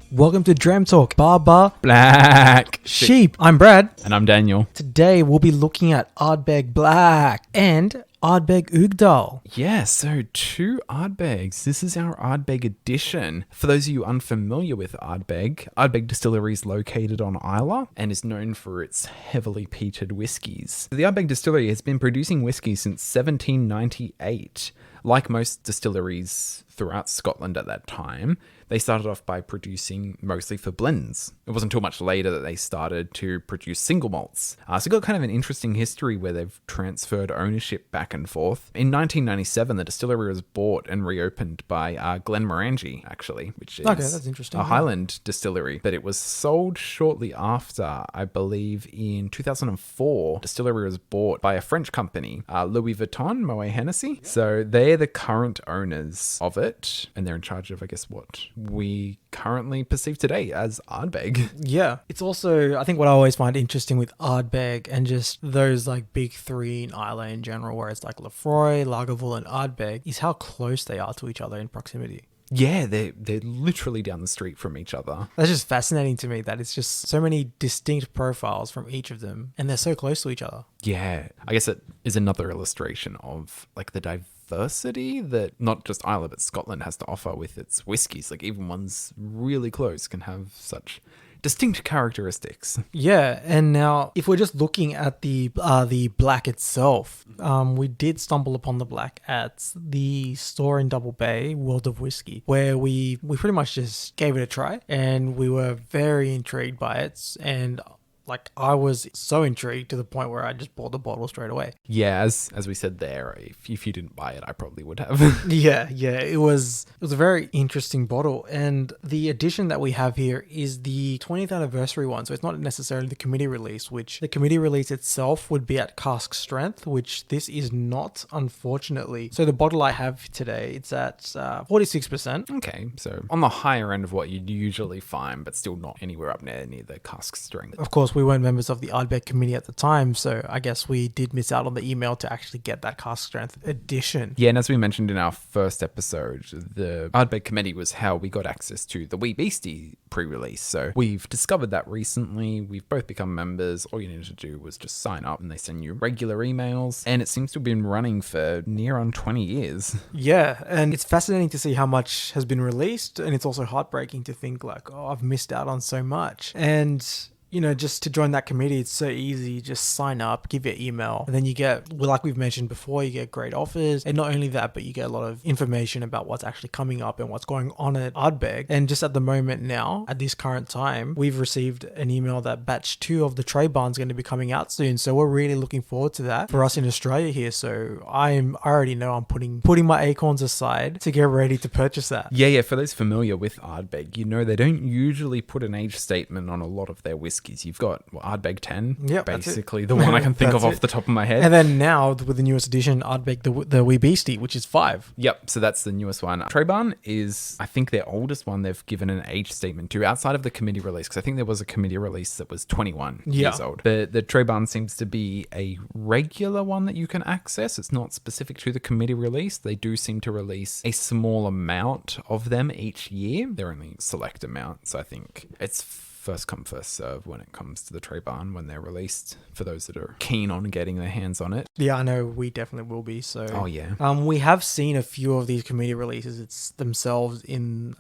Welcome to Dram Talk, Blaaack. Sheep. I'm Brad. And I'm Daniel. Today we'll be looking at Ardbeg Blaaack and Ardbeg Uigeadail. Yeah, so 2 Ardbegs. This is our Ardbeg edition. For those of you unfamiliar with Ardbeg Distillery is located on Islay and is known for its heavily peated whiskies. The Ardbeg Distillery has been producing whiskey since 1798. Like most distilleries throughout Scotland at that time, they started off by producing mostly for blends. It wasn't until much later that they started to produce single malts. So you've got kind of an interesting history where they've transferred ownership back and forth. In 1997, the distillery was bought and reopened by Glenmorangie, actually, which is That's interesting. a Highland distillery. But it was sold shortly after, I believe in 2004. Distillery was bought by a French company, Louis Vuitton, Moet Hennessy. So they're the current owners of it, and they're in charge of, I guess, what we currently perceive today as Ardbeg. Yeah. It's also, I think what I always find interesting with Ardbeg and just those like big three in Islay in general, where it's like Lefroy, Lagavulin, and Ardbeg, is how close they are to each other in proximity. Yeah, they're literally down the street from each other. That's just fascinating to me that it's just so many distinct profiles from each of them and they're so close to each other. Yeah, I guess it is another illustration of like the diversity that not just Islay but Scotland has to offer with its whiskies. Like even ones really close can have such distinct characteristics. Yeah, and now if we're just looking at the Blaaack itself, we did stumble upon the Blaaack at the store in Double Bay, World of Whiskey, where we pretty much just gave it a try, and we were very intrigued by it, and like I was so intrigued to the point where I just bought the bottle straight away. Yeah, as we said there, if you didn't buy it, I probably would have. Yeah, it was a very interesting bottle, and the edition that we have here is the 20th anniversary one, so it's not necessarily the committee release, which the committee release itself would be at cask strength, which this is not, unfortunately. So the bottle I have today, it's at 46%. Okay, so on the higher end of what you'd usually find, but still not anywhere up near the cask strength. Of course, we weren't members of the Ardbeg committee at the time, so I guess we did miss out on the email to actually get that cask strength edition. Yeah, and as we mentioned in our first episode, the Ardbeg committee was how we got access to the Uigeadail pre-release. So we've discovered that recently. We've both become members. All you needed to do was just sign up and they send you regular emails. And it seems to have been running for near on 20 years. Yeah, and it's fascinating to see how much has been released. And it's also heartbreaking to think like, oh, I've missed out on so much. And you know, just to join that committee, it's so easy. Just sign up, give your email, and then you get, well, like we've mentioned before, you get great offers. And not only that, but you get a lot of information about what's actually coming up and what's going on at Ardbeg. And just at the moment now, at this current time, we've received an email that batch 2 of the tray barn is going to be coming out soon. So we're really looking forward to that for us in Australia here. So I already know I'm putting my acorns aside to get ready to purchase that. Yeah. For those familiar with Ardbeg, you know they don't usually put an age statement on a lot of their whiskies. You've got Ardbeg 10, basically the one I can think of off the top of my head. And then now with the newest edition, Ardbeg the Uigeadail, which is 5. Yep, so that's the newest one. Traybarn is, I think, their oldest one they've given an age statement to outside of the committee release, because I think there was a committee release that was 21 years old. The Traybarn seems to be a regular one that you can access. It's not specific to the committee release. They do seem to release a small amount of them each year. They're only select amounts. I think it's first come, first serve when it comes to the tray barn when they're released, for those that are keen on getting their hands on it. Yeah, I know we definitely will be. So oh yeah, we have seen a few of these committee releases themselves in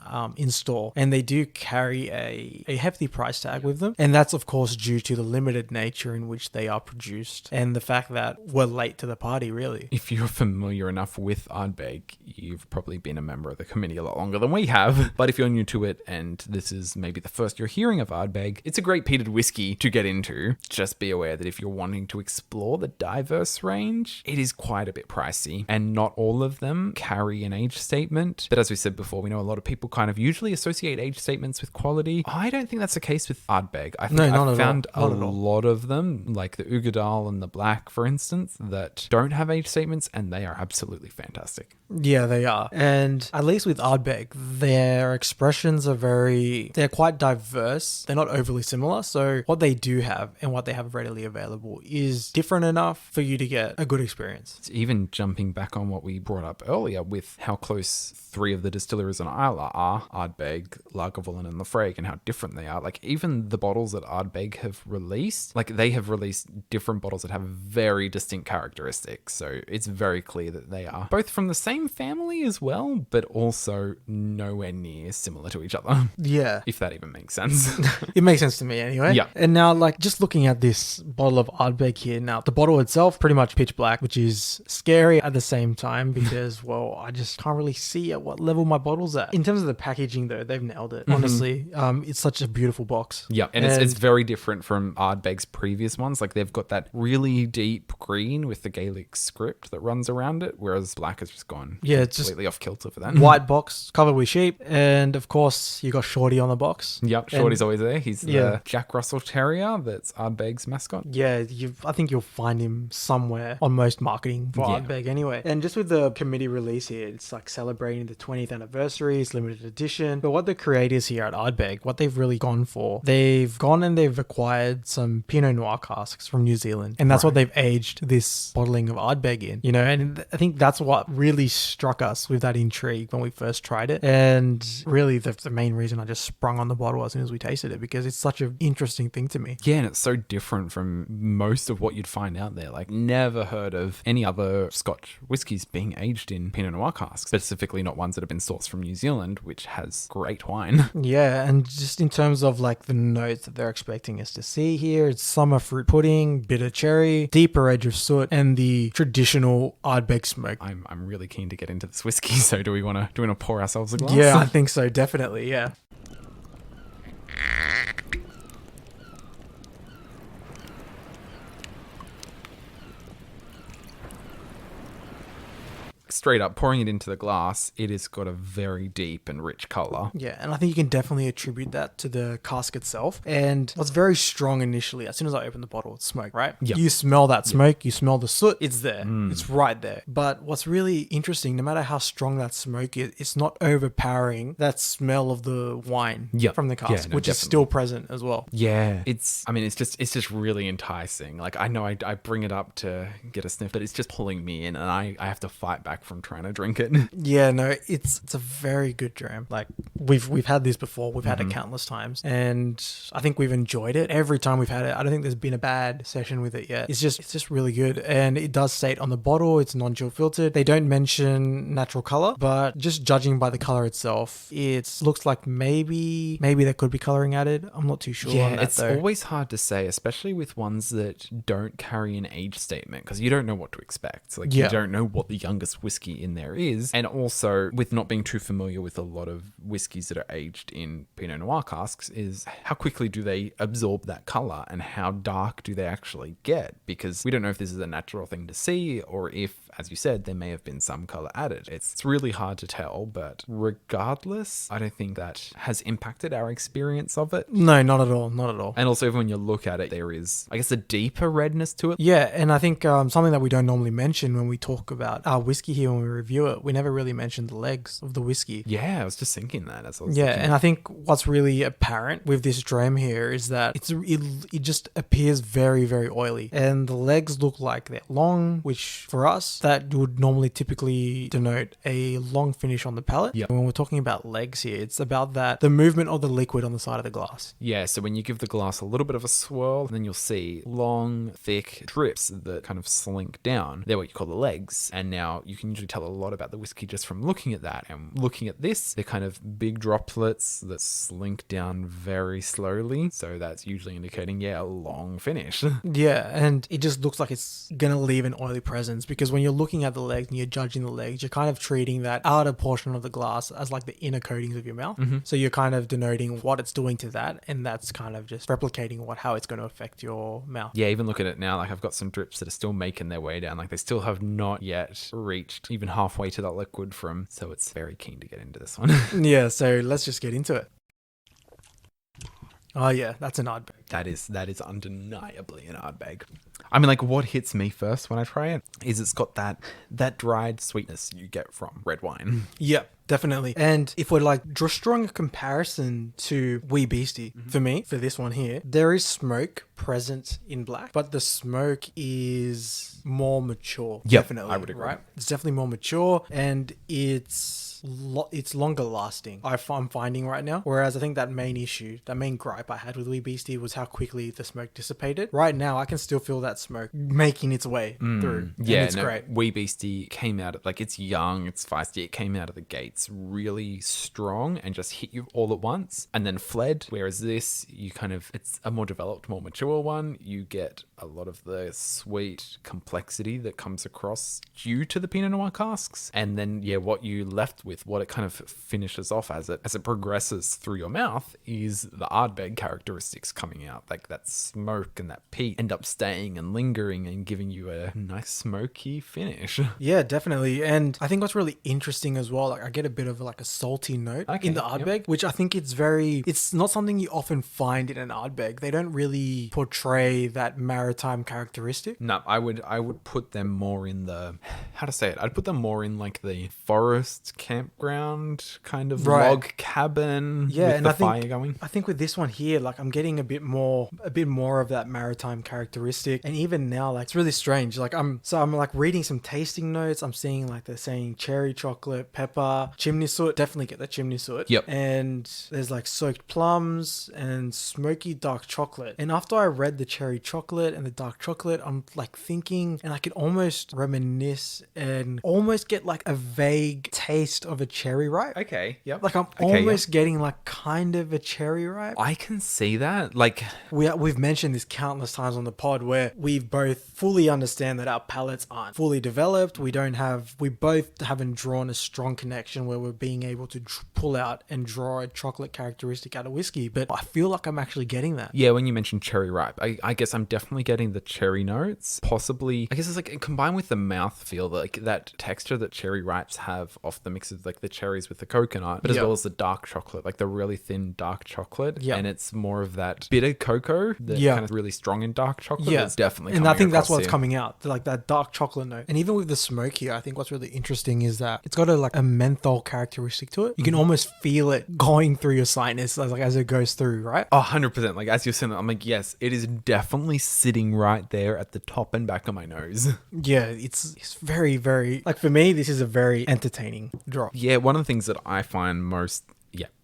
store, and they do carry a hefty price tag with them, and that's of course due to the limited nature in which they are produced and the fact that we're late to the party, really. If you're familiar enough with Ardbeg, you've probably been a member of the committee a lot longer than we have, but if you're new to it and this is maybe the first you're hearing of Ardbeg, it's a great peated whiskey to get into. Just be aware that if you're wanting to explore the diverse range, it is quite a bit pricey, and not all of them carry an age statement. But as we said before, we know a lot of people kind of usually associate age statements with quality. I don't think that's the case with Ardbeg. I think I've found a lot of them, like the Uigeadail and the Blaaack, for instance, that don't have age statements, and they are absolutely fantastic. Yeah, they are. And at least with Ardbeg, their expressions are they're quite diverse. they're not overly similar. So what they do have and what they have readily available is different enough for you to get a good experience. Even jumping back on what we brought up earlier with how close 3 of the distilleries on Islay are, Ardbeg, Lagavulin and Lafraigue, and how different they are. Like even the bottles that Ardbeg have released, like they have released different bottles that have very distinct characteristics. So it's very clear that they are both from the same family as well, but also nowhere near similar to each other. Yeah. If that even makes sense. It makes sense to me anyway. Yeah. And now, like, just looking at this bottle of Ardbeg here, now, the bottle itself, pretty much pitch black, which is scary at the same time because, well, I just can't really see at what level my bottle's at. In terms of the packaging, though, they've nailed it. Honestly, it's such a beautiful box. Yeah, and it's very different from Ardbeg's previous ones. Like, they've got that really deep green with the Gaelic script that runs around it, whereas Blaaack has just gone completely off kilter for that. White box, covered with sheep, and, of course, you got Shorty on the box. Yep, Shorty's always there. He's the Jack Russell Terrier that's Ardbeg's mascot. Yeah, I think you'll find him somewhere on most marketing for Ardbeg anyway. And just with the committee release here, it's like celebrating the 20th anniversary, it's limited edition. But what the creators here at Ardbeg, what they've really gone for, they've gone and they've acquired some Pinot Noir casks from New Zealand. And that's what they've aged this bottling of Ardbeg in, you know, and I think that's what really struck us with that intrigue when we first tried it. And really the main reason I just sprung on the bottle as soon as we tasted it, because it's such an interesting thing to me. Yeah, and it's so different from most of what you'd find out there. Like, never heard of any other Scotch whiskies being aged in Pinot Noir casks, specifically not ones that have been sourced from New Zealand, which has great wine. Yeah, and just in terms of like the notes that they're expecting us to see here, it's summer fruit pudding, bitter cherry, deeper edge of soot, and the traditional Ardbeg smoke. I'm really keen to get into this whiskey, so do we want to pour ourselves a glass? Yeah, I think so, definitely, yeah. Straight up, pouring it into the glass, it has got a very deep and rich color. Yeah, and I think you can definitely attribute that to the cask itself. And what's very strong initially, as soon as I open the bottle, it's smoke, right? Yeah. You smell that smoke, you smell the soot, it's there. It's right there. But what's really interesting, no matter how strong that smoke is, it's not overpowering that smell of the wine from the cask, which is still present as well. Yeah, it's just really enticing. Like, I know I bring it up to get a sniff, but it's just pulling me in, and I have to fight back from trying to drink it. Yeah, no, it's a very good dram. Like, we've had this before, we've had it countless times, and I think we've enjoyed it every time we've had it. I don't think there's been a bad session with it yet. It's just really good, and it does state on the bottle it's non-chill filtered. They don't mention natural color, but just judging by the color itself, it looks like maybe there could be coloring added. I'm not too sure on that, it's though. always hard to say, especially with ones that don't carry an age statement, because you don't know what to expect. Like, you don't know what the youngest whiskey in there is, and also with not being too familiar with a lot of whiskies that are aged in Pinot Noir casks, is how quickly do they absorb that color and how dark do they actually get, because we don't know if this is a natural thing to see or if, as you said, there may have been some color added. It's really hard to tell, but regardless, I don't think that has impacted our experience of it. No, not at all. And also, when you look at it, there is, I guess, a deeper redness to it. Yeah, and I think something that we don't normally mention when we talk about our whiskey here, when we review it, we never really mention the legs of the whiskey. Yeah, I was just thinking that as I was looking. And I think what's really apparent with this dram here is that it just appears very, very oily. And the legs look like they're long, which for us, that would normally typically denote a long finish on the palate. Yep. When we're talking about legs here, it's about the movement of the liquid on the side of the glass. Yeah, so when you give the glass a little bit of a swirl, then you'll see long, thick drips that kind of slink down. They're what you call the legs. And now you can usually tell a lot about the whiskey just from looking at that. And looking at this, they're kind of big droplets that slink down very slowly. So that's usually indicating, a long finish. Yeah, and it just looks like it's going to leave an oily presence, because when you're looking at the legs and you're judging the legs, you're kind of treating that outer portion of the glass as like the inner coatings of your mouth. So you're kind of denoting what it's doing to that, and that's kind of just replicating how it's going to affect your mouth. Yeah, even look at it now, like I've got some drips that are still making their way down. Like, they still have not yet reached even halfway to that liquid so it's very keen to get into this one. Yeah, so let's just get into it. Oh yeah, that's an Ardbeg. That is undeniably an Ardbeg. I mean, like, what hits me first when I try it is it's got that dried sweetness you get from red wine. Yeah, definitely. And if we're like drawing a comparison to Wee Beastie, for me, for this one here, there is smoke present in Blaaack, but the smoke is more mature. Yep, definitely, I would agree. right? It's definitely more mature, and it's longer lasting. I'm finding right now. Whereas I think that main gripe I had with Wee Beastie was how quickly the smoke dissipated. Right now, I can still feel that smoke making its way through. Yeah, and it's great. Wee Beastie came out like, it's young, it's feisty. It came out of the gates really strong and just hit you all at once, and then fled. Whereas this, it's a more developed, more mature one. You get a lot of the sweet complexity that comes across due to the Pinot Noir casks, and then what you left with, what it kind of finishes off as it progresses through your mouth, is the Ardbeg characteristics coming out, like that smoke and that peat end up staying and lingering and giving you a nice smoky finish. Yeah, definitely. And I think what's really interesting as well, like I get a bit of like a salty note in the Ardbeg, which I think it's not something you often find in an Ardbeg. They don't really portray that maritime characteristic. No, I would put them more in the, how to say it, I'd put them more in like the forest campground kind of log cabin with the fire going. I think with this one here, like I'm getting a bit more of that maritime characteristic. And even now, like it's really strange. Like I'm like reading some tasting notes. I'm seeing like they're saying cherry chocolate, pepper, chimney soot. Definitely get the chimney soot. Yep. And there's like soaked plums and smoky dark chocolate. And after I read the cherry chocolate and the dark chocolate, I'm like thinking, and I could almost reminisce and almost get like a vague taste of a cherry ripe. Okay. Yep. Like I'm almost getting like kind of a cherry ripe. I can see that. Like we've mentioned this countless times on the pod where we both fully understand that our palates aren't fully developed. We both haven't drawn a strong connection where we're being able to pull out and draw a chocolate characteristic out of whiskey. But I feel like I'm actually getting that. Yeah, when you mentioned cherry ripe, I guess I'm definitely getting the cherry notes. Possibly, I guess it's like combined with the mouthfeel, like that texture that cherry ripes have off the mix of like the cherries with the coconut, but as well as the dark chocolate, like the really thin dark chocolate. Yeah. And it's more of that bitter cocoa that kind of really strong in dark chocolate. Yeah. It's definitely coming. And I think that's what's coming out, like that dark chocolate note. And even with the smoke here, I think what's really interesting is that it's got a menthol characteristic to it. You can almost feel it going through your sinus as it goes through, right? Oh, 100%. Like as you're saying that, I'm like, yes, it is definitely sitting right there at the top and back of my nose. Yeah, it's very, very, like for me, this is a very entertaining drop. Yeah, one of the things that I find most,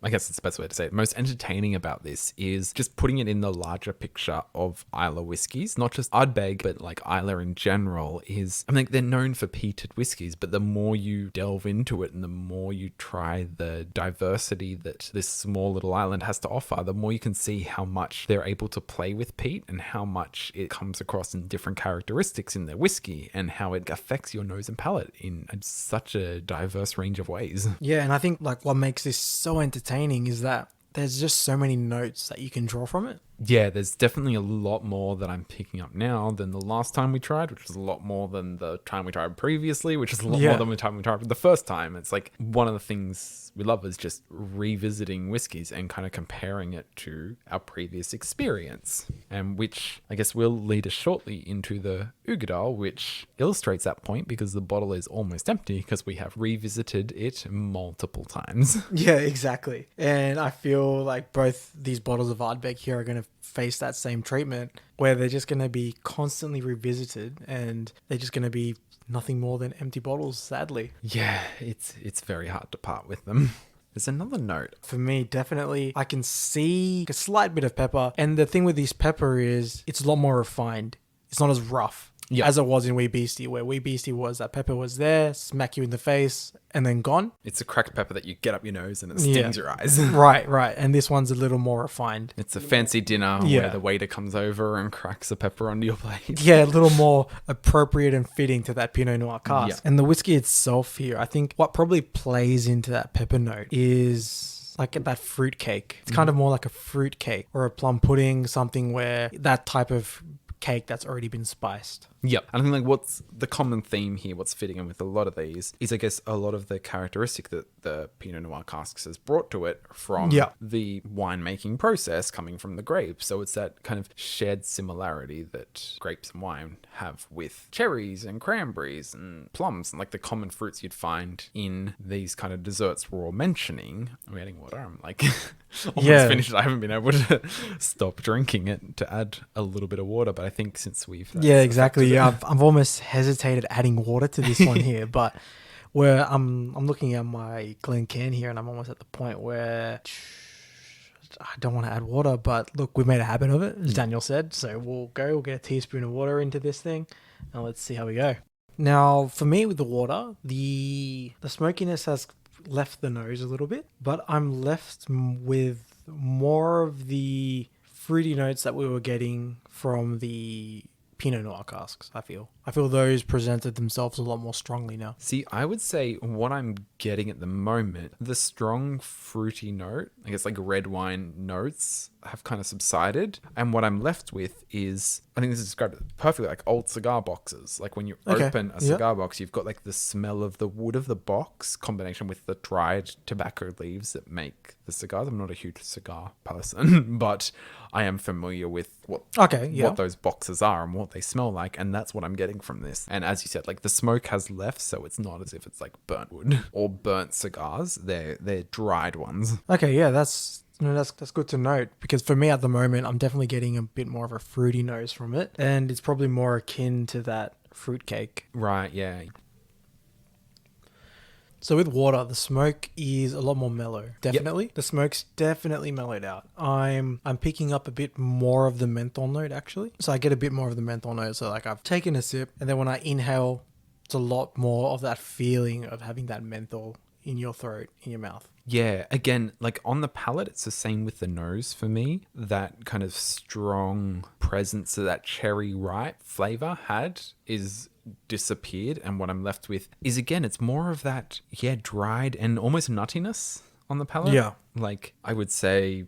I guess it's the best way to say it, most entertaining about this is just putting it in the larger picture of Islay whiskies, not just Ardbeg, but like Islay in general is, I mean, they're known for peated whiskies, but the more you delve into it and the more you try the diversity that this small little island has to offer, the more you can see how much they're able to play with peat and how much it comes across in different characteristics in their whiskey and how it affects your nose and palate in such a diverse range of ways. Yeah, and I think like what makes this so entertaining is that there's just so many notes that you can draw from it. Yeah, there's definitely a lot more that I'm picking up now than the last time we tried, which was a lot more than the time we tried previously, which is a lot more than the time we tried the first time. It's like one of the things we love is just revisiting whiskies and kind of comparing it to our previous experience, and which I guess will lead us shortly into the Uigeadail, which illustrates that point because the bottle is almost empty because we have revisited it multiple times. Yeah, exactly. And I feel like both these bottles of Ardbeg here are going to face that same treatment where they're just going to be constantly revisited and they're just going to be nothing more than empty bottles, sadly. Yeah, it's very hard to part with them. There's another note. For me, definitely, I can see a slight bit of pepper. And the thing with this pepper is it's a lot more refined. It's not as rough as it was in Wee Beastie, where Wee Beastie was that pepper was there, smack you in the face, and then gone. It's a cracked pepper that you get up your nose and it stings your eyes. Right. And this one's a little more refined. It's a fancy dinner where the waiter comes over and cracks a pepper onto your plate. Yeah, a little more appropriate and fitting to that Pinot Noir cask. Yeah. And the whiskey itself here, I think what probably plays into that pepper note is like that fruit cake. It's kind of more like a fruit cake or a plum pudding, something where that type of cake that's already been spiced. Yep. And I think like what's the common theme here, what's fitting in with a lot of these is I guess a lot of the characteristic that the Pinot Noir casks has brought to it from the winemaking process coming from the grapes. So it's that kind of shared similarity that grapes and wine have with cherries and cranberries and plums and like the common fruits you'd find in these kind of desserts we're all mentioning. I'm adding water. I'm like almost finished. I haven't been able to stop drinking it to add a little bit of water, but I think since we've exactly. I've almost hesitated adding water to this one here, but where I'm looking at my Glencairn here and I'm almost at the point where I don't want to add water, but look, we've made a habit of it, as Daniel said. So we'll get a teaspoon of water into this thing and let's see how we go. Now, for me with the water, the smokiness has left the nose a little bit, but I'm left with more of the fruity notes that we were getting from the Pinot Noir casks, I feel those presented themselves a lot more strongly now. See, I would say what I'm getting at the moment, the strong fruity note, I guess like red wine notes, have kind of subsided. And what I'm left with is, I think this is described perfectly, like old cigar boxes. Like when you open a cigar box, you've got like the smell of the wood of the box combination with the dried tobacco leaves that make the cigars. I'm not a huge cigar person, but I am familiar with what those boxes are and what they smell like. And that's what I'm getting from this. And as you said, like the smoke has left, so it's not as if it's like burnt wood or burnt cigars. They're dried ones. Okay, yeah, that's good to note, because for me at the moment, I'm definitely getting a bit more of a fruity nose from it, and it's probably more akin to that fruitcake. Right, yeah. So with water, the smoke is a lot more mellow. Definitely. Yep. The smoke's definitely mellowed out. I'm picking up a bit more of the menthol note, actually. So I get a bit more of the menthol note. So like I've taken a sip, and then when I inhale, it's a lot more of that feeling of having that menthol in your throat, in your mouth. Yeah, again, like on the palate, it's the same with the nose for me. That kind of strong presence of that cherry ripe flavor is disappeared, and what I'm left with is, again, it's more of that dried and almost nuttiness on the palate. Yeah, like I would say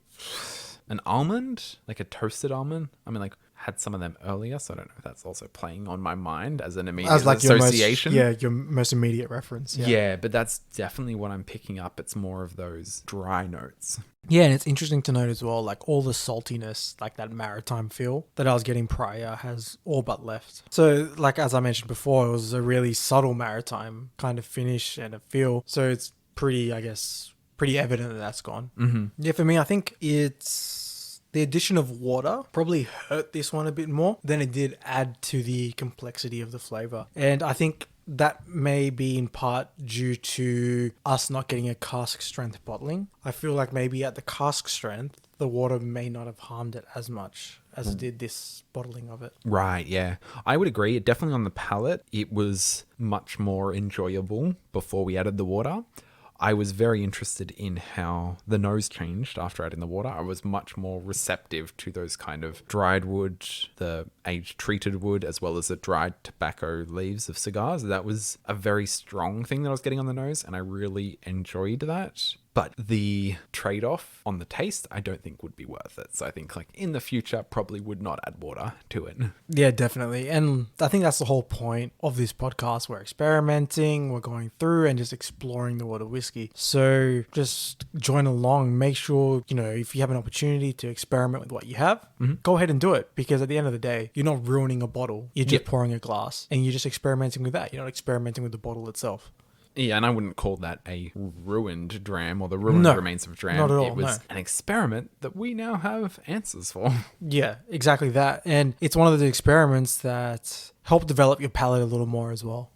an almond, like a toasted almond. I mean, like had some of them earlier, so I don't know if that's also playing on my mind as an immediate association. Your most immediate reference. Yeah, but that's definitely what I'm picking up. It's more of those dry notes. Yeah, and it's interesting to note as well, like all the saltiness, like that maritime feel that I was getting prior has all but left. So like, as I mentioned before, it was a really subtle maritime kind of finish and a feel. So it's pretty evident that that's gone. Mm-hmm. Yeah, for me, I think the addition of water probably hurt this one a bit more than it did add to the complexity of the flavor. And I think that may be in part due to us not getting a cask strength bottling. I feel like maybe at the cask strength, the water may not have harmed it as much as it did this bottling of it. Right, yeah. I would agree. Definitely on the palate, it was much more enjoyable before we added the water. I was very interested in how the nose changed after adding the water. I was much more receptive to those kind of dried wood, the aged treated wood, as well as the dried tobacco leaves of cigars. That was a very strong thing that I was getting on the nose, and I really enjoyed that. But the trade-off on the taste, I don't think would be worth it. So I think like in the future, probably would not add water to it. Yeah, definitely. And I think that's the whole point of this podcast. We're experimenting, we're going through and just exploring the world of whiskey. So just join along. Make sure, if you have an opportunity to experiment with what you have, go ahead and do it. Because at the end of the day, you're not ruining a bottle. You're just pouring a glass and you're just experimenting with that. You're not experimenting with the bottle itself. Yeah, and I wouldn't call that a ruined dram or the ruined remains of dram. Not at all, it was an experiment that we now have answers for. Yeah, exactly that. And it's one of the experiments that help develop your palate a little more as well.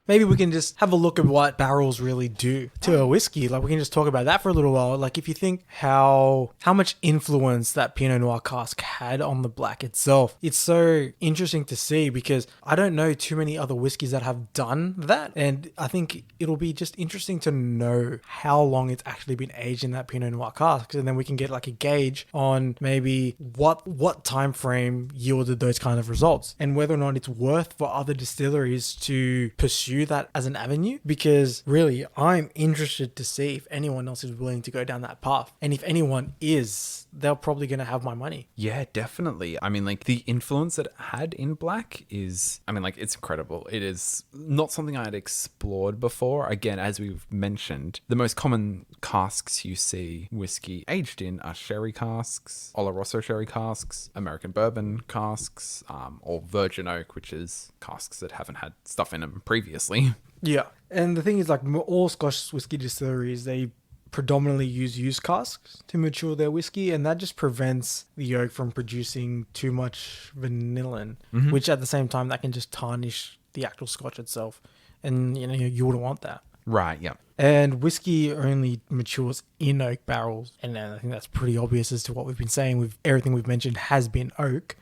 Maybe we can just have a look at what barrels really do to a whiskey. Like we can just talk about that for a little while. Like if you think how much influence that Pinot Noir cask had on the Blaaack itself, it's so interesting to see because I don't know too many other whiskeys that have done that. And I think it'll be just interesting to know how long it's actually been aged in that Pinot Noir cask. And then we can get like a gauge on maybe what time frame yielded those kind of results and whether or not it's worth for other distilleries to pursue pursue that as an avenue, because really I'm interested to see if anyone else is willing to go down that path. And if anyone is, they're probably going to have my money. Yeah, definitely. I mean, like, the influence that it had in Blaaack is, I mean, like, it's incredible. It is not something I had explored before. Again, as we've mentioned, the most common casks you see whiskey aged in are sherry casks, Oloroso sherry casks, American bourbon casks, or virgin oak, which is casks that haven't had stuff in them previously. Yeah. And the thing is, like, all Scotch whiskey distilleries, they predominantly use used casks to mature their whiskey, and that just prevents the oak from producing too much vanillin, which at the same time that can just tarnish the actual Scotch itself, and you wouldn't want that. Right, yeah. And whiskey only matures in oak barrels, and I think that's pretty obvious as to what we've been saying. With everything we've mentioned has been oak.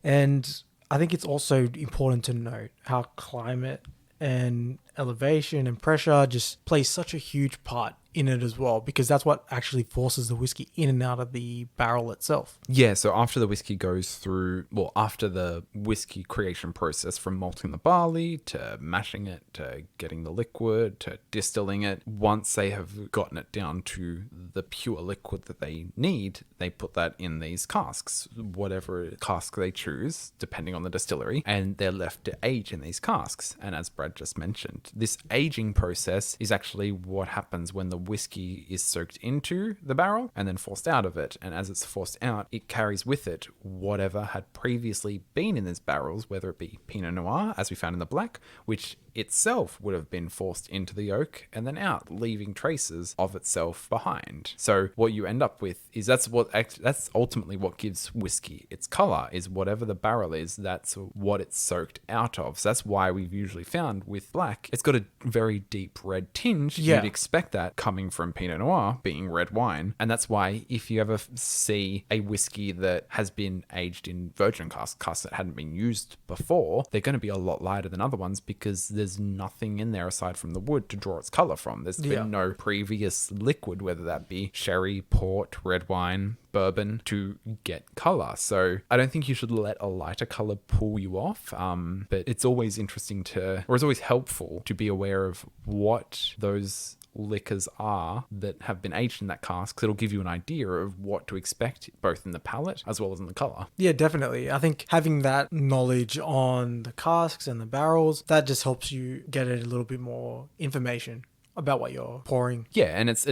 And I think it's also important to note how climate and elevation and pressure just plays such a huge part in it as well, because that's what actually forces the whiskey in and out of the barrel itself. Yeah, so after the whiskey goes through, well, after the whiskey creation process, from malting the barley to mashing it to getting the liquid to distilling it, once they have gotten it down to the pure liquid that they need, they put that in these casks, whatever cask they choose, depending on the distillery, and they're left to age in these casks. And as Brad just mentioned, this aging process is actually what happens when the whiskey is soaked into the barrel and then forced out of it. And as it's forced out, it carries with it whatever had previously been in these barrels, whether it be pinot noir, as we found in the Blaaack, which itself would have been forced into the oak and then out, leaving traces of itself behind. So what you end up with is that's ultimately what gives whiskey its color, is whatever the barrel is, that's what it's soaked out of. So that's why we've usually found with Blaaack, it's got a very deep red tinge. You'd expect that coming from pinot noir, being red wine. And that's why if you ever see a whiskey that has been aged in virgin casks that hadn't been used before, they're going to be a lot lighter than other ones, because there's nothing in there aside from the wood to draw its color from. There's been no previous liquid, whether that be sherry, port, red wine, bourbon, to get color. So I don't think you should let a lighter color pull you off. But it's always interesting it's always helpful to be aware of what those liquors are that have been aged in that cask, because it'll give you an idea of what to expect, both in the palate as well as in the color. Yeah, definitely. I think having that knowledge on the casks and the barrels, that just helps you get a little bit more information about what you're pouring. Yeah, and it's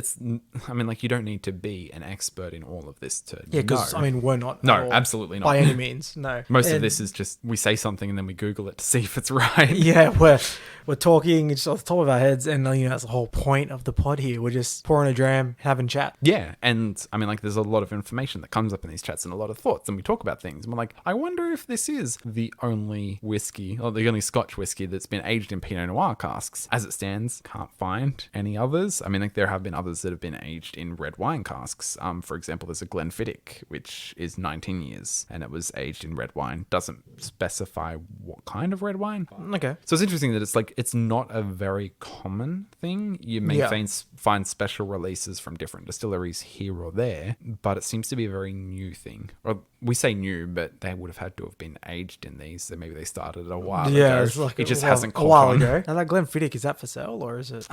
I mean, like, you don't need to be an expert in all of this to Yeah, because, I mean, we're not. No, absolutely not. By any means, no. Most of this is just, we say something and then we Google it to see if it's right. Yeah, we're talking just off the top of our heads, and that's the whole point of the pod here. We're just pouring a dram, having chat. Yeah, and I mean, like, there's a lot of information that comes up in these chats and a lot of thoughts, and we talk about things, and we're like, I wonder if this is the only whiskey, or the only Scotch whiskey that's been aged in Pinot Noir casks. As it stands, can't find any others. I mean, like, there have been others that have been aged in red wine casks. For example, there's a Glenfiddich, which is 19 years, and it was aged in red wine. Doesn't specify what kind of red wine. Okay. So it's interesting that it's not a very common thing. You may find special releases from different distilleries here or there, but it seems to be a very new thing. Or we say new, but they would have had to have been aged in these, so maybe they started a while ago. It's like it just hasn't caught a while on. ago. Now that Glenfiddich, is that for sale, or is it?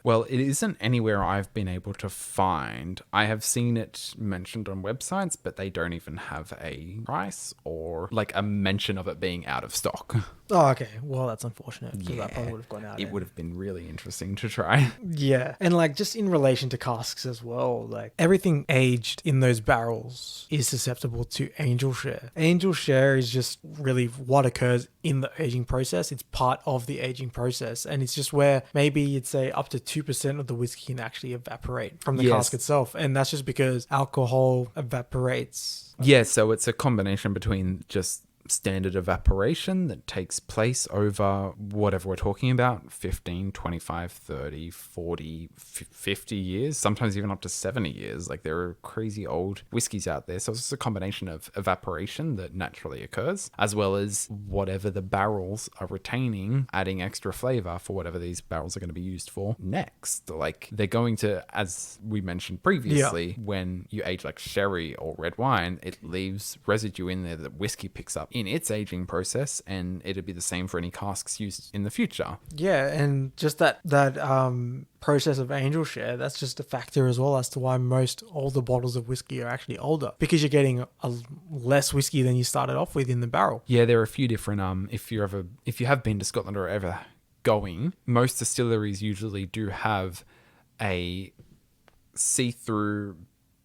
Well, it isn't anywhere I've been able to find. I have seen it mentioned on websites, but they don't even have a price or like a mention of it being out of stock. Oh, okay. Well, that's unfortunate, because that probably would have gone out. It would have been really interesting to try. Yeah. And like, just in relation to casks as well, like, everything aged in those barrels is susceptible to angel share. Angel share is just really what occurs in the aging process. It's part of the aging process, and it's just where maybe you'd say up to 2% of the whiskey can actually evaporate from the cask itself, and that's just because alcohol evaporates. Yeah, so it's a combination between just standard evaporation that takes place over whatever we're talking about, 15, 25, 30, 40, 50 years, sometimes even up to 70 years. Like, there are crazy old whiskies out there. So it's just a combination of evaporation that naturally occurs, as well as whatever the barrels are retaining, adding extra flavor for whatever these barrels are going to be used for next. Like, they're going to, as we mentioned previously, when you age like sherry or red wine, it leaves residue in there that whiskey picks up in its aging process, and it'd be the same for any casks used in the future. Yeah, and just that process of angel share, that's just a factor as well as to why most older bottles of whiskey are actually older, because you're getting a less whiskey than you started off with in the barrel. Yeah, there are a few different if you have been to Scotland or ever going, most distilleries usually do have a see-through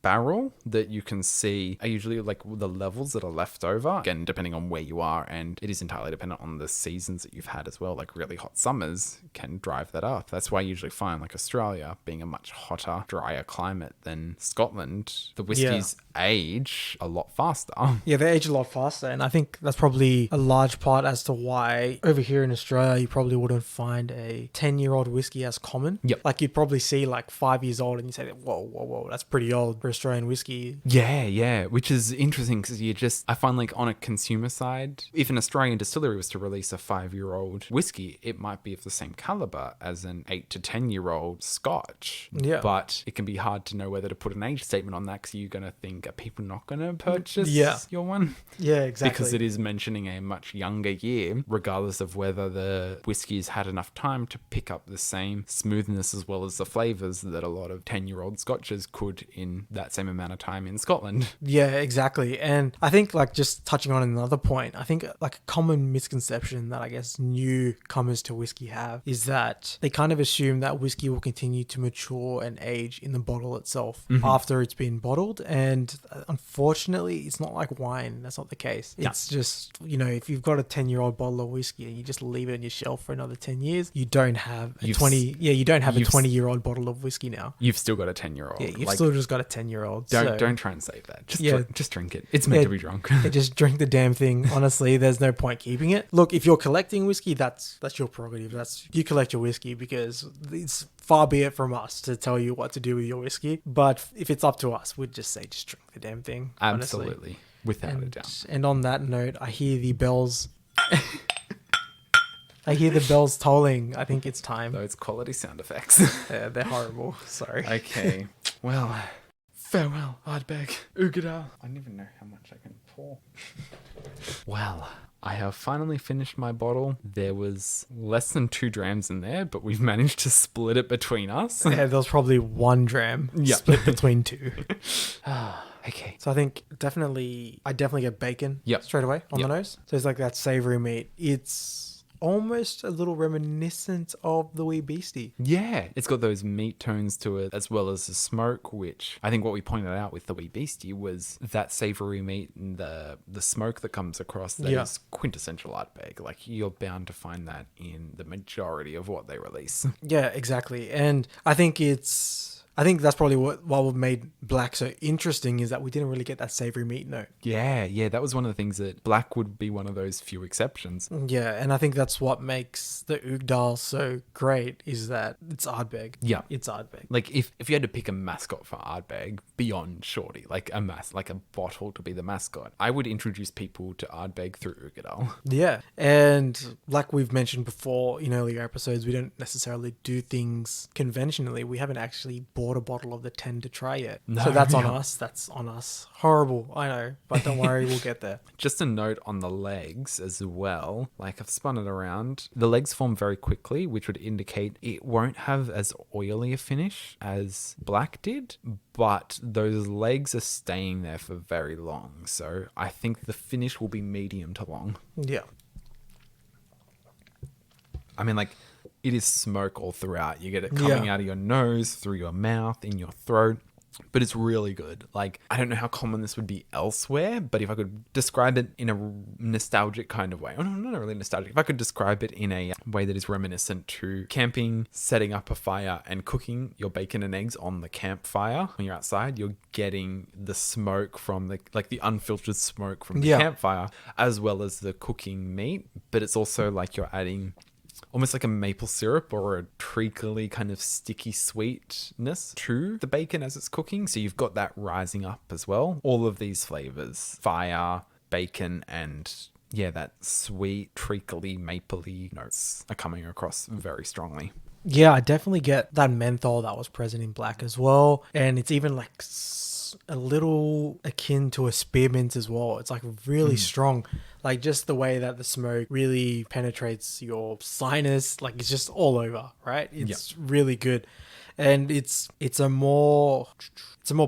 barrel that you can see are usually like the levels that are left over, again depending on where you are, and it is entirely dependent on the seasons that you've had as well. Like really hot summers can drive that up. That's why I usually find like Australia being a much hotter, drier climate than Scotland, the whiskies age a lot faster. Yeah, they age a lot faster, and I think that's probably a large part as to why over here in Australia you probably wouldn't find a 10-year-old whiskey as common. Yep. Like you'd probably see like 5 years old and you say, whoa, that's pretty old for Australian whiskey. Yeah, which is interesting because I find like on a consumer side, if an Australian distillery was to release a 5-year-old whiskey, it might be of the same caliber as an 8 to 10-year-old Scotch. Yeah. But it can be hard to know whether to put an age statement on that because you're going to think, are people not going to purchase your one? Yeah, exactly. Because it is mentioning a much younger year, regardless of whether the whiskey's had enough time to pick up the same smoothness as well as the flavours that a lot of 10-year-old Scotches could in that same amount of time in Scotland. Yeah, exactly. And I think like just touching on another point, I think like a common misconception that I guess newcomers to whiskey have is that they kind of assume that whiskey will continue to mature and age in the bottle itself after it's been bottled. And unfortunately, it's not like wine. That's not the case. It's just, if you've got a 10-year-old bottle of whiskey and you just leave it on your shelf for another 10 years, you don't have a 20-year-old bottle of whiskey now. You've still got a 10-year-old. Yeah, you've still just got a 10-year-old. Don't try and save that. Just drink it. It's meant to be drunk. Just drink the damn thing. Honestly, there's no point keeping it. Look, if you're collecting whiskey, that's your prerogative. You collect your whiskey, because it's far be it from us to tell you what to do with your whiskey. But if it's up to us, we'd just say just drink the damn thing. Absolutely. Honestly. Without a doubt. And on that note, I hear the bells. I hear the bells tolling. I think it's time. Those quality sound effects. Yeah, they're horrible. Sorry. Okay. Well, farewell, Ardbeg, Uigeadail. I don't even know how much I can pour. Well, I have finally finished my bottle. There was less than 2 drams in there, but we've managed to split it between us. Yeah, there was probably 1 dram split between 2. Okay. So I think I definitely get bacon straight away on the nose. So it's like that savory meat. It's almost a little reminiscent of the wee beastie. Yeah, it's got those meat tones to it as well as the smoke, which I think what we pointed out with the wee beastie was that savory meat and the smoke that comes across that is quintessential Ardbeg. Like you're bound to find that in the majority of what they release. Yeah, exactly. And I think that's probably what made Blaaack so interesting, is that we didn't really get that savory meat note. Yeah, that was one of the things that Blaaack would be one of those few exceptions. Yeah, and I think that's what makes the Uigeadail so great, is that it's Ardbeg. Yeah. It's Ardbeg. Like if you had to pick a mascot for Ardbeg beyond Shorty, like a bottle to be the mascot, I would introduce people to Ardbeg through Uigeadail. Yeah, and like we've mentioned before in earlier episodes, we don't necessarily do things conventionally. We haven't actually bought a bottle of the 10 to try yet. No, so that's on us. That's on us. Horrible, I know, but don't worry, we'll get there. Just a note on the legs as well. Like I've spun it around. The legs form very quickly, which would indicate it won't have as oily a finish as Blaaack did, but those legs are staying there for very long. So I think the finish will be medium to long. Yeah. I mean, like, it is smoke all throughout. You get it coming out of your nose, through your mouth, in your throat. But it's really good. Like, I don't know how common this would be elsewhere, but if I could describe it in a nostalgic kind of way. Oh, no, not really nostalgic. If I could describe it in a way that is reminiscent to camping, setting up a fire and cooking your bacon and eggs on the campfire. When you're outside, you're getting the smoke from the unfiltered smoke from the campfire, as well as the cooking meat. But it's also like you're adding almost like a maple syrup or a treacly kind of sticky sweetness to the bacon as it's cooking. So you've got that rising up as well. All of these flavors, fire, bacon, and that sweet, treacly, mapley notes are coming across very strongly. Yeah, I definitely get that menthol that was present in Blaaack as well. And it's even like a little akin to a spearmint as well. It's like really strong. Like just the way that the smoke really penetrates your sinus, like it's just all over, right? It's really good. And it's a more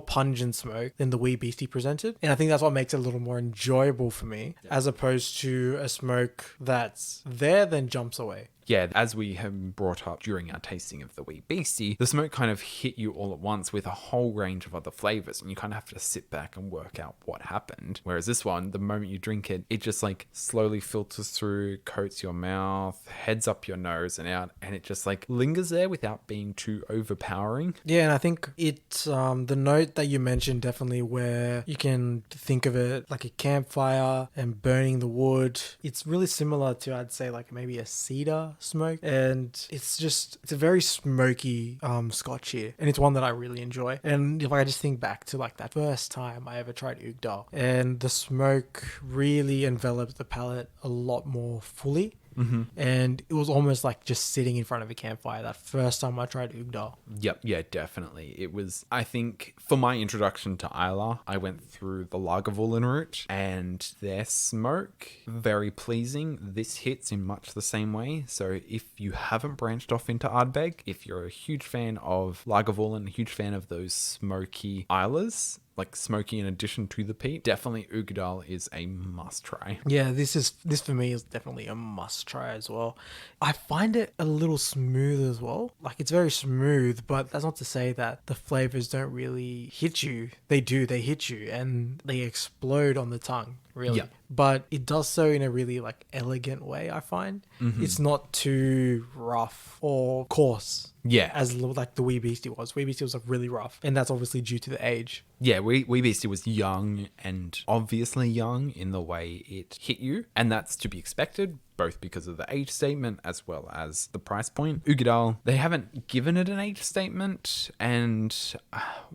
pungent smoke than the Wee Beastie presented. And I think that's what makes it a little more enjoyable for me, as opposed to a smoke that's there then jumps away. Yeah, as we have brought up during our tasting of the Wee Beastie, the smoke kind of hit you all at once with a whole range of other flavors, and you kind of have to sit back and work out what happened. Whereas this one, the moment you drink it, it just like slowly filters through, coats your mouth, heads up your nose and out, and it just like lingers there without being too overpowering. Yeah, and I think it's the note that you mentioned, definitely where you can think of it like a campfire and burning the wood. It's really similar to, I'd say, like maybe a cedar smoke, and it's a very smoky scotch here, and it's one that I really enjoy. And if I just think back to like that first time I ever tried Uigeadail, and the smoke really enveloped the palate a lot more fully. Mm-hmm. And it was almost like just sitting in front of a campfire that first time I tried Uigeadail. Yep, yeah, definitely. It was, I think, for my introduction to Islay, I went through the Lagavulin route, and their smoke, very pleasing. This hits in much the same way. So if you haven't branched off into Ardbeg, if you're a huge fan of Lagavulin, a huge fan of those smoky Islas, like smoky in addition to the peat, definitely Uigeadail is a must try. Yeah, this for me is definitely a must try as well. I find it a little smooth as well. Like it's very smooth, but that's not to say that the flavors don't really hit you. They do, they hit you and they explode on the tongue, really. Yeah. But it does so in a really like elegant way, I find. Mm-hmm. It's not too rough or coarse. Yeah. As like the Wee Beastie was. Wee Beastie was like really rough, and that's obviously due to the age. Yeah, Wee Beastie was young, and obviously young in the way it hit you, and that's to be expected, both because of the age statement as well as the price point. Uigeadail, they haven't given it an age statement, and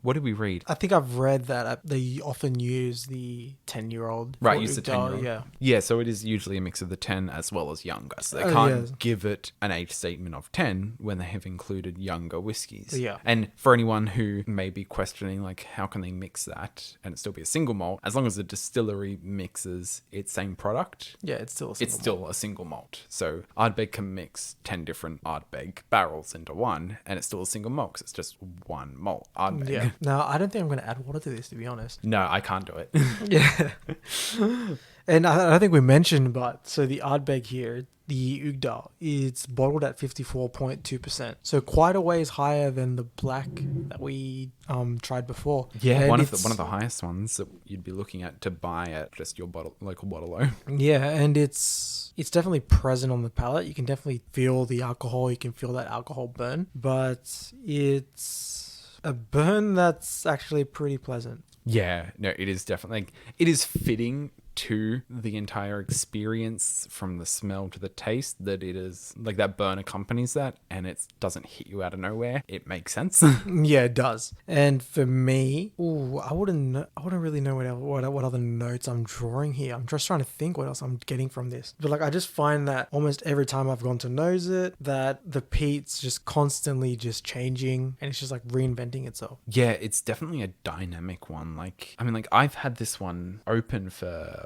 what did we read? I think I've read that they often use the 10-year-old. Right, use the 10-year-old. Yeah. Yeah, so it is usually a mix of the 10 as well as younger. So they can't give it an age statement of 10 when they have included younger whiskies. Yeah. And for anyone who may be questioning, like, how can they mix that and it still be a single malt? As long as the distillery mixes its same product. Yeah, it's still a single malt. So Ardbeg can mix 10 different Ardbeg barrels into one, and it's still a single malt because it's just one malt Ardbeg. Yeah. No, I don't think I'm going to add water to this, to be honest. No, I can't do it. Yeah. And I think we mentioned, but so the Ardbeg here, the Uigeadail, it's bottled at 54.2%. So quite a ways higher than the Blaaack that we tried before. Yeah, and one of the highest ones that you'd be looking at to buy at just your local bottle-o. Yeah, and it's definitely present on the palate. You can definitely feel the alcohol. You can feel that alcohol burn, but it's a burn that's actually pretty pleasant. Yeah, no, it is definitely, it is fitting to the entire experience from the smell to the taste, that it is like that burn accompanies that, and it doesn't hit you out of nowhere. It makes sense. Yeah, it does. And for me, I wouldn't really know what other notes I'm drawing here. I'm just trying to think what else I'm getting from this. But like, I just find that almost every time I've gone to nose it, that the peat's just constantly just changing, and it's just like reinventing itself. Yeah, it's definitely a dynamic one. Like, I mean, like I've had this one open for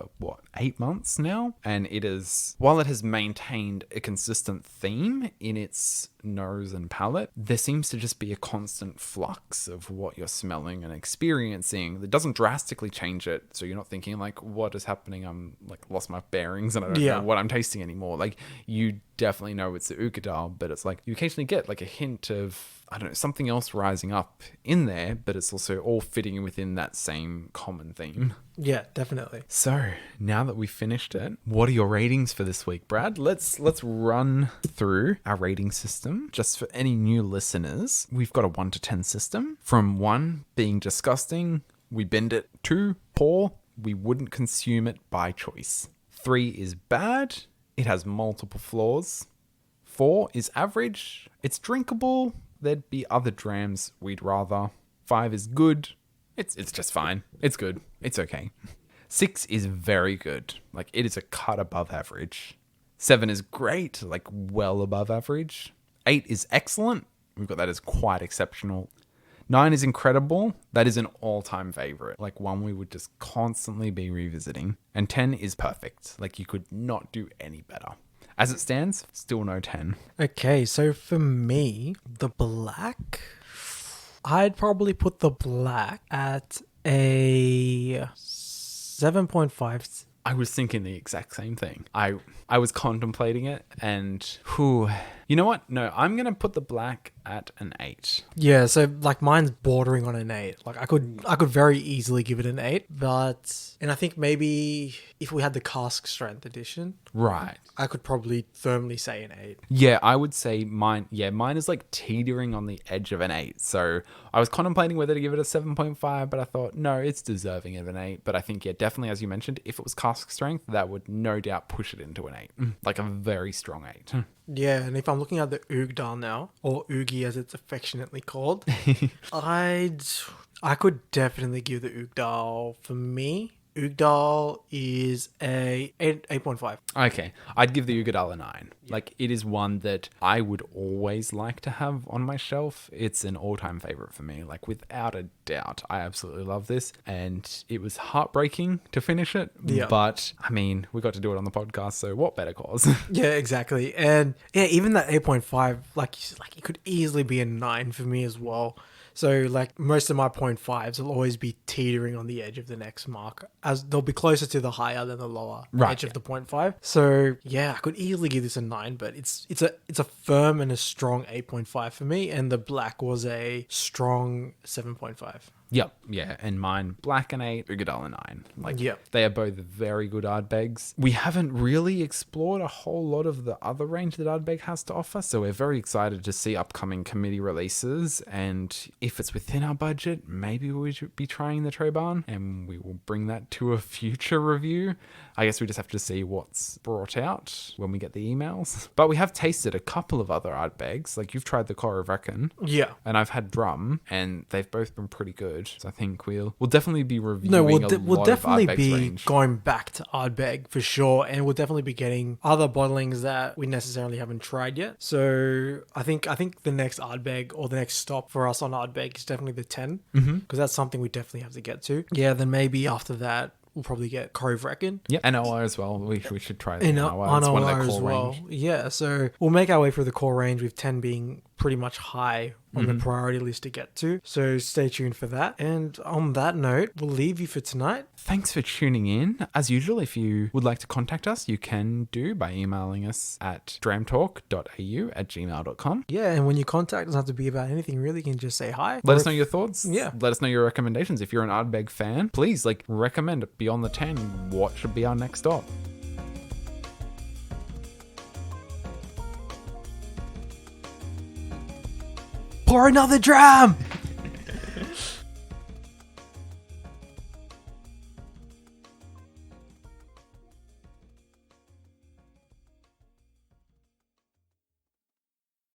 8 months now, and it is, while it has maintained a consistent theme in its nose and palate, there seems to just be a constant flux of what you're smelling and experiencing that doesn't drastically change it. So you're not thinking like, what is happening? I'm like lost my bearings and I don't know what I'm tasting anymore. Like, you definitely know it's the Uigeadail, but it's like you occasionally get like a hint of, I don't know, something else rising up in there, but it's also all fitting within that same common theme. Yeah, definitely. So now that we've finished it, what are your ratings for this week, Brad? Let's run through our rating system. Just for any new listeners, we've got a 1 to 10 system. From 1 being disgusting, we bend it. 2, poor, we wouldn't consume it by choice. 3 is bad, it has multiple flaws. 4 is average, it's drinkable, there'd be other drams we'd rather. 5 is good, it's just fine, it's good, it's okay. 6 is very good, like it is a cut above average. 7 is great, like well above average. 8 is excellent, we've got that as quite exceptional. 9 is incredible. That is an all-time favorite. Like one we would just constantly be revisiting. And 10 is perfect. Like you could not do any better. As it stands, still no 10. Okay, so for me, the Blaaack, I'd probably put the Blaaack at a 7.5. I was thinking the exact same thing. I was contemplating it and you know what? No, I'm going to put the Blaaack at an 8. Yeah, so like mine's bordering on an 8. Like I could very easily give it an 8, and I think maybe if we had the cask strength edition, right, I could probably firmly say an 8. Yeah, I would say mine is like teetering on the edge of an 8. So I was contemplating whether to give it a 7.5, but I thought, no, it's deserving of an 8. But I think, definitely, as you mentioned, if it was cask strength, that would no doubt push it into an 8. Like a very strong 8. Yeah, and if I'm looking at the Uigeadail now, or Uigge as it's affectionately called, I could definitely give the Uigeadail, for me, Uigeadail is a 8.5. Okay, I'd give the Uigeadail a 9. Like, it is one that I would always like to have on my shelf. It's an all-time favorite for me, like, without a doubt. I absolutely love this, and it was heartbreaking to finish it, but, I mean, we got to do it on the podcast, so what better cause? Yeah, exactly. And, yeah, even that 8.5, like it could easily be a 9 for me as well. So, like, most of my 0.5s will always be teetering on the edge of the next mark, as they'll be closer to the higher than the lower edge of the 0.5. So, yeah, I could easily give this a 9, but it's a firm and a strong 8.5 for me, and the Blaaack was a strong 7.5. Yep, yeah, and mine, Blaaack an 8, Uigeadail a 9. Like, they are both very good Ardbegs. We haven't really explored a whole lot of the other range that Ardbeg has to offer, so we're very excited to see upcoming committee releases, and if it's within our budget, maybe we should be trying the Trebarn, and we will bring that to a future review. I guess we just have to see what's brought out when we get the emails. But we have tasted a couple of other Ardbegs, like you've tried the Core of Reckon. Yeah. And I've had Drum, and they've both been pretty good. So I think we'll definitely be reviewing we'll definitely of Ardbeg's be range. going back to Ardbeg for sure, and we'll definitely be getting other bottlings that we necessarily haven't tried yet. So I think the next Ardbeg, or the next stop for us on Ardbeg, is definitely the 10, because that's something we definitely have to get to. Yeah, then maybe after that we'll probably get Cove Reckon. Yeah, and Noir as well. We should try that. And Noir. It's one of their core range. Yeah, so we'll make our way through the core range, with 10 being pretty much high on the priority list to get to. So stay tuned for that. And on that note, we'll leave you for tonight. Thanks for tuning in. As usual, if you would like to contact us, you can do by emailing us at dramtalk.au@gmail.com. Yeah, and when you contact, it doesn't have to be about anything really. You can just say hi. Let us know your thoughts. Yeah. Let us know your recommendations. If you're an Ardbeg fan, please recommend beyond the 10 what should be our next stop. Pour another dram!